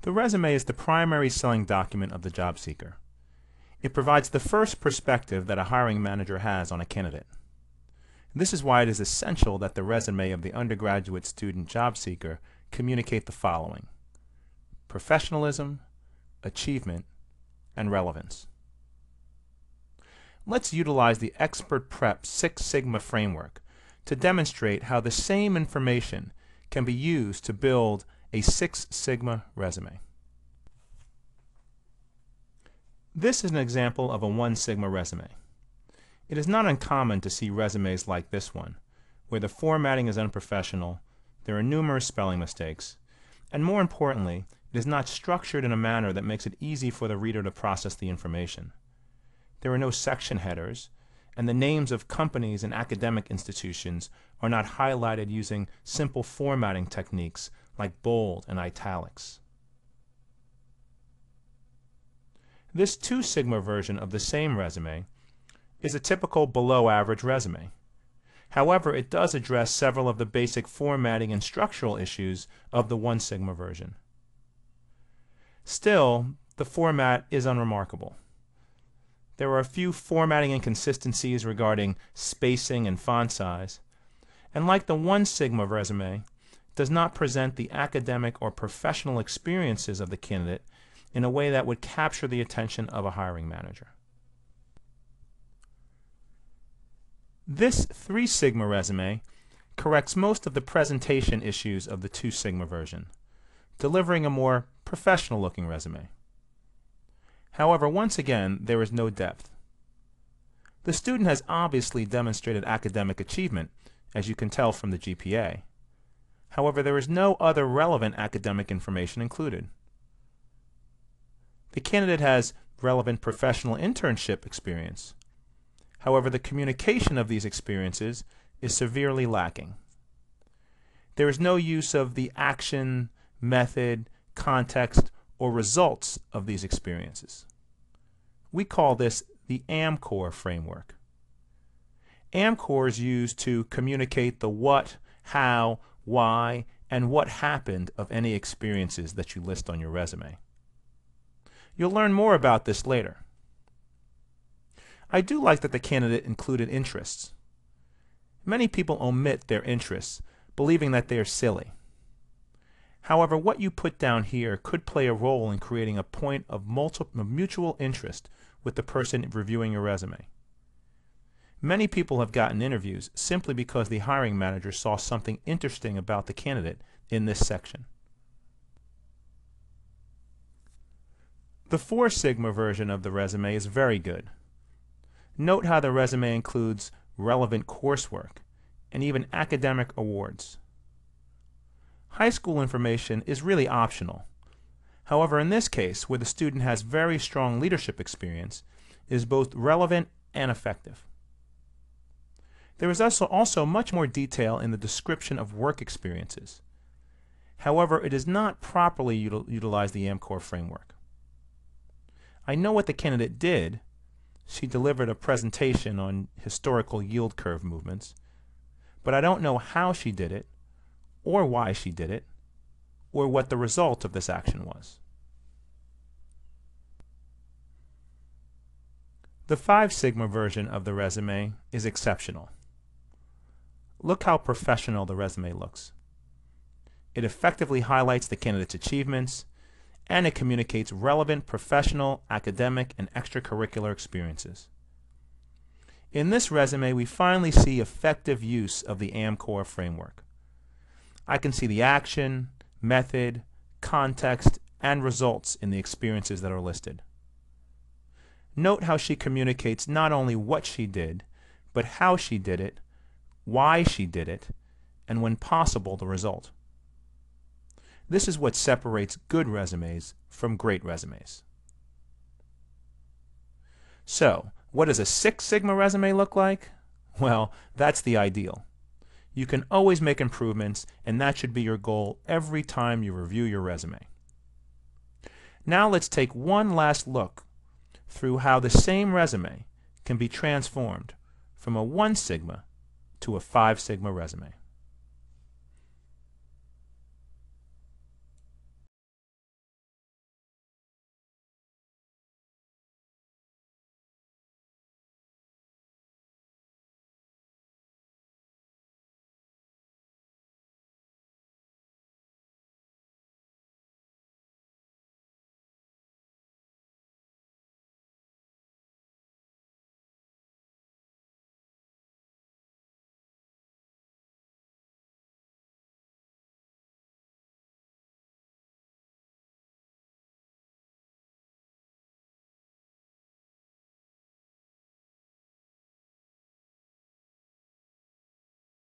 The resume is the primary selling document of the job seeker. It provides the first perspective that a hiring manager has on a candidate. This is why it is essential that the resume of the undergraduate student job seeker communicate the following: professionalism, achievement, and relevance. Let's utilize the Expert Prep Six Sigma framework to demonstrate how the same information can be used to build a Six Sigma resume. This is an example of a 1 Sigma resume. It is not uncommon to see resumes like this one, where the formatting is unprofessional, there are numerous spelling mistakes, and more importantly, it is not structured in a manner that makes it easy for the reader to process the information. There are no section headers, and the names of companies and academic institutions are not highlighted using simple formatting techniques like bold and italics. This 2 Sigma version of the same resume is a typical below average resume. However, it does address several of the basic formatting and structural issues of the 1 Sigma version. Still, the format is unremarkable. There are a few formatting inconsistencies regarding spacing and font size, and like the 1 Sigma resume, does not present the academic or professional experiences of the candidate in a way that would capture the attention of a hiring manager. This 3 Sigma resume corrects most of the presentation issues of the 2 Sigma version, delivering a more professional-looking resume. However, once again, there is no depth. The student has obviously demonstrated academic achievement, as you can tell from the GPA. However, there is no other relevant academic information included. The candidate has relevant professional internship experience. However, the communication of these experiences is severely lacking. There is no use of the action, method, context, or results of these experiences. We call this the AMCOR framework. AMCOR is used to communicate the what, how, why, and what happened of any experiences that you list on your resume. You'll learn more about this later. I do like that the candidate included interests. Many people omit their interests, believing that they are silly. However, what you put down here could play a role in creating a point of mutual interest with the person reviewing your resume. Many people have gotten interviews simply because the hiring manager saw something interesting about the candidate in this section. The 4 Sigma version of the resume is very good. Note how the resume includes relevant coursework and even academic awards. High school information is really optional. However, in this case, where the student has very strong leadership experience, it is both relevant and effective. There is also much more detail in the description of work experiences. However, it does not properly utilize the AMCOR framework. I know what the candidate did. She delivered a presentation on historical yield curve movements, but I don't know how she did it, or why she did it, or what the result of this action was. The 5 Sigma version of the resume is exceptional. Look how professional the resume looks. It effectively highlights the candidate's achievements, and it communicates relevant professional, academic, and extracurricular experiences. In this resume, we finally see effective use of the AMCOR framework. I can see the action, method, context, and results in the experiences that are listed. Note how she communicates not only what she did, but how she did it, why she did it, and when possible, the result. This is what separates good resumes from great resumes. So, what does a 6 Sigma resume look like? Well, that's the ideal. You can always make improvements, and that should be your goal every time you review your resume. Now let's take one last look through how the same resume can be transformed from a 1 Sigma to a 5 Sigma resume.